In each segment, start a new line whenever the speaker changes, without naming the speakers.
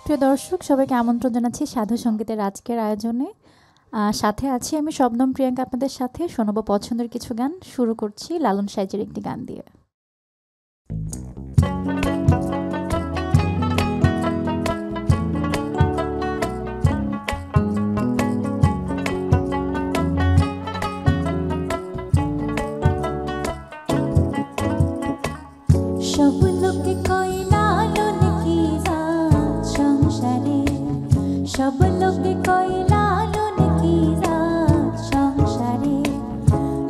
প্রিয় দর্শক, সবাইকে আমন্ত্রণ জানাচ্ছি সাধু সঙ্গীতের আজকের আয়োজনে। সাথে আছি আমি শবনম প্রিয়াঙ্কা, আপনাদের সাথে শোনাবো পছন্দের কিছু গান। শুরু করছি লালন সাইজের একটি গান দিয়ে।
সব লোকে কয় লালন কি জাত সংসারে, সব লোকে কয় লালন কি জাত সংসারে।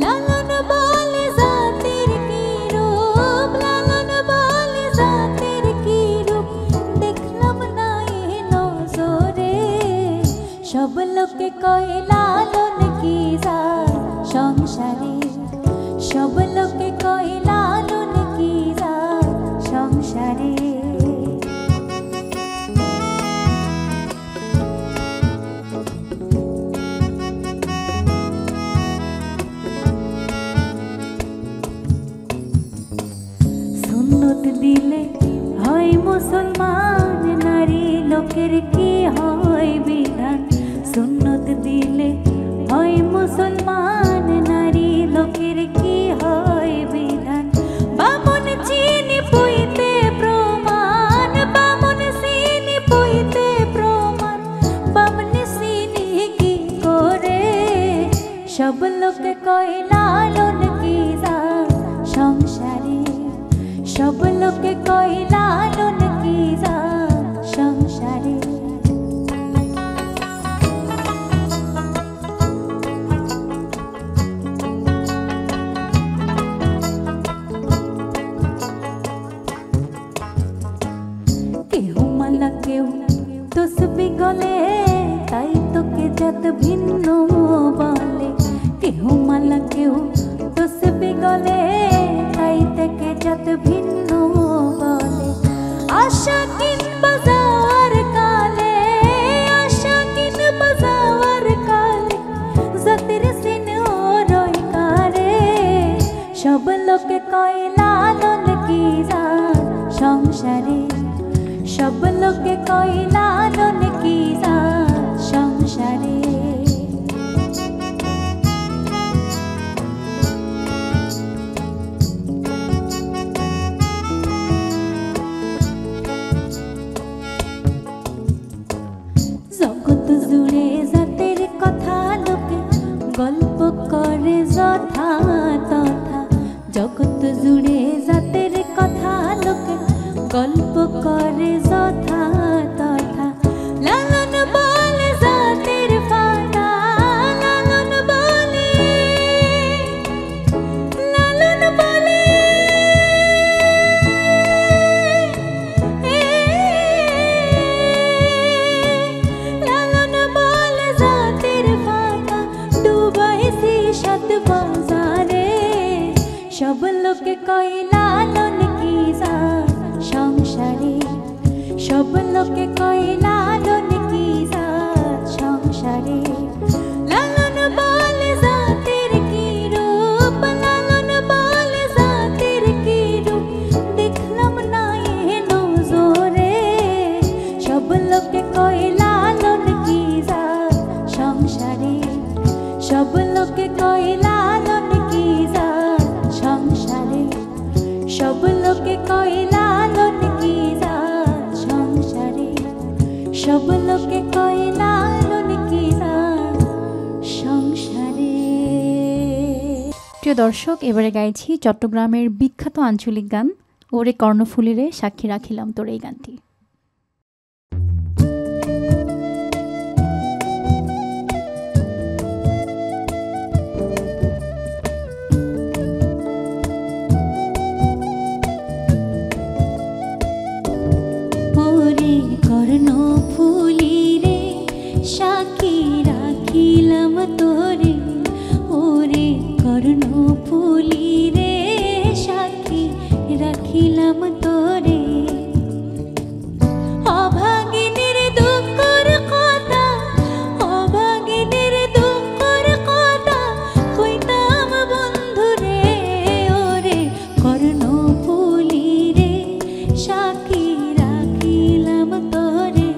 লালন বলে জাতের কি রূপ, লালন বলে জাতের কি রূপ, দেখলাম না এ নজরে। সব লোকে কয় লালন কি জাত সংসারে, সব লোকে কয় লালন কি জাত সংসারে। সুন্নত দিলে হয় মুসলমান, নারী লোকের কি হয় বিধান। সুন্নত দিলে হয় মুসলমান, নারী লোকের কি হয় বিধান। বামন চিনি পুইতে প্রমাণ, বামন চিনি পুইতে প্রমাণ, বামন চিনি কি করে। সব লোকে কয় লালন কি জাত সংসারে, সব লোকে কয় লালন কি জাত সংসারে। কেউ মালা কেউ তসবি গলে, তাই তোকে জাত ভিন্ন বলে। কেউ মালা কেউ তসবি গলে, তাই তোকে জাত ভিন্ন বলে। আশা কিনবা যাওয়ার কালে, আশা কিনবা যাওয়ার কালে, জাতের সিন রয় কারে। সব লোকে কয় লালন কি জাত সংসারে, সব লোকে কয় লালন কি জাত সংসারে। জগৎ জুড়ে জাতের কথা লোকে গল্প করে যথা তথা। জগৎ জুড়ে জাতের কথা লোকে গল্প করে যথা তথা। লালন বলে জাতের ফাটা, লালন বলে, লালন বলে, লালন বলে জাতের ফাটা, ডুবাইছি সাত বাজারে। সব লোকে কয় লালন কি জাত সংসারে, সব লোকে কয় লালন কি জাত সংসারে। লালন বলে জাতের কি রূপ, লালন বলে জাতের কি রূপ, দেখলাম না এ নজরে। সব লোকে কয় লালন কি জাত সংসারে, সব লোকে কয় লালন কি জাত সংসারে। সব লোকে কয় লালন কি জাত সংসারে, সব লোকে কয় লালন কি জাত সংসারে।
প্রিয় দর্শক, এবারে গাইছি চট্টগ্রামের বিখ্যাত আঞ্চলিক গান ওরে কর্ণফুলিরে সাক্ষী রাখিলাম তোর, এই গানটি।
ওরে কর্ণফুলিরে সাক্ষী রাখিলাম তোরে, ওরে কর্ণফুলিরে সাক্ষী রাখিলাম তোরে। অভাগিনীর দুঃখর কথা, অভাগিনীর দুঃখর কথা কইতাম বন্ধুরে। ওরে কর্ণফুলিরে সাক্ষী রাখিলাম তোরে।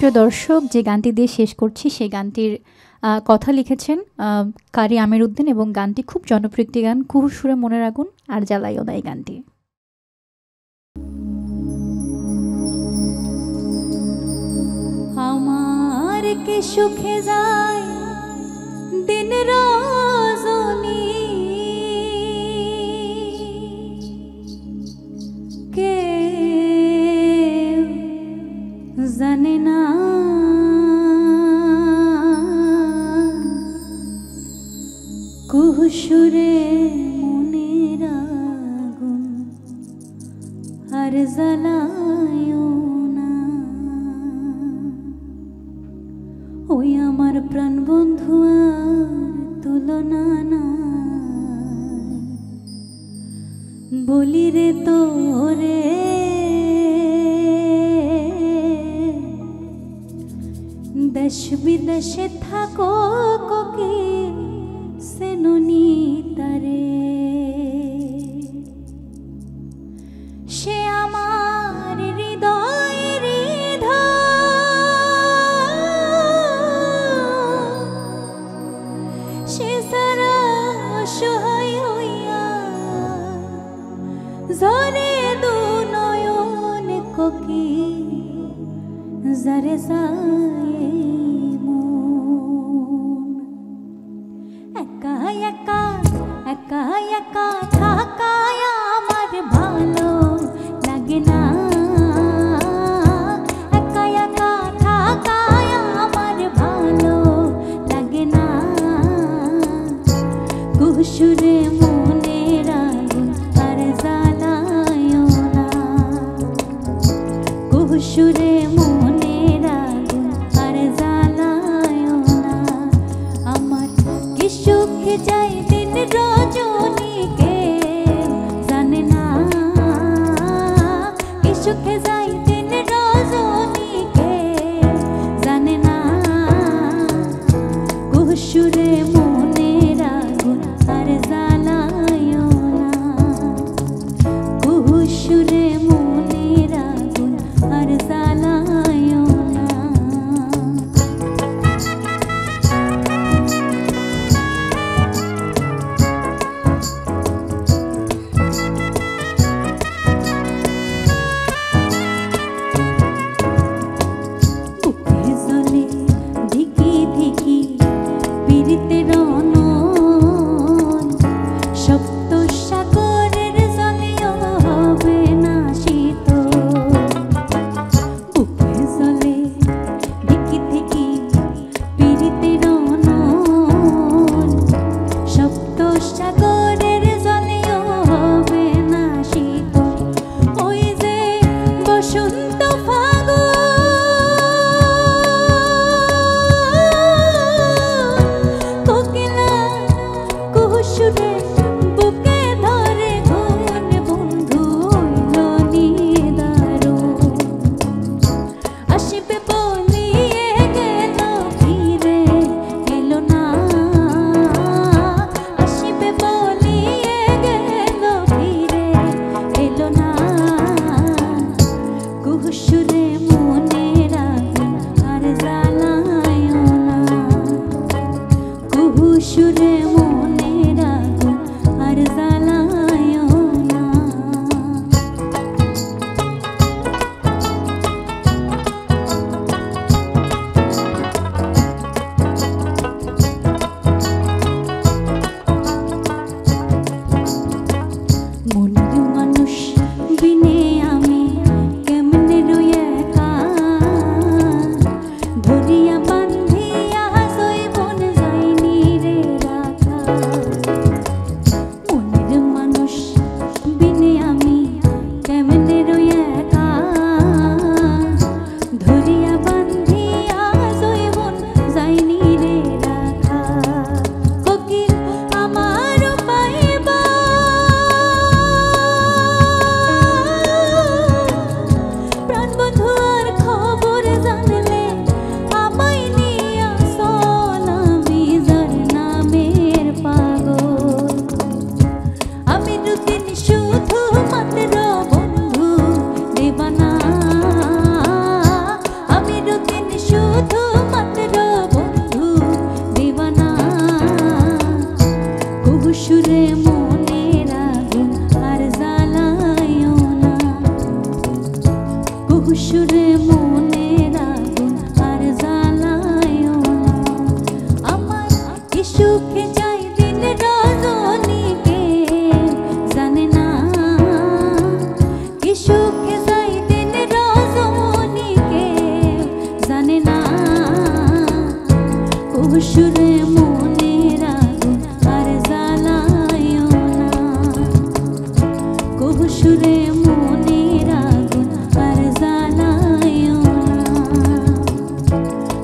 সুপ্রিয় দর্শক, যে গানটি দিয়ে শেষ করছি সেই গানটির কথা লিখেছেন কারি আমির উদ্দিন এবং গানটি খুব জনপ্রিয় একটি গান, কুহু সুরে মনের আগুন আর জ্বালাইও না এই গানটি।
আমার কি সুখে যায় দিন রজনী, কে জানে না কুহু সুরে মনের আগুন আর জ্বালায়ও না। ওই আমার প্রাণ বন্ধু আর তুলনা নাই, বলি রে তোরে দেশ বিদেশে থাকো কোকিল সেননি তারে, সে আমার হৃদয়ের সে সারা অসহায় হইয়া জরে দু নয়ন কোকি যারে যায় মন। একা একা একা একা থাকায় আমার ভালো লাগে না, একা একা থাকায় আমার ভালো লাগে না। কুহুসুরে মনের আগুন আর জ্বালায়ও না, কুহুসুরে মনের আগুন কহুসুরে মনের আগুন আর জ্বালায়ো না, কহুসুরে মনের আগুন আর জ্বালায়ো না,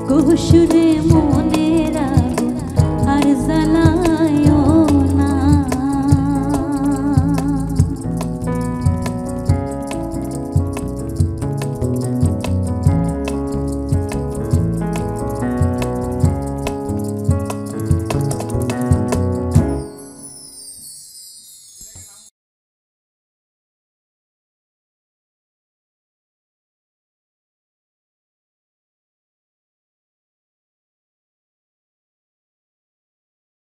কহুসুরে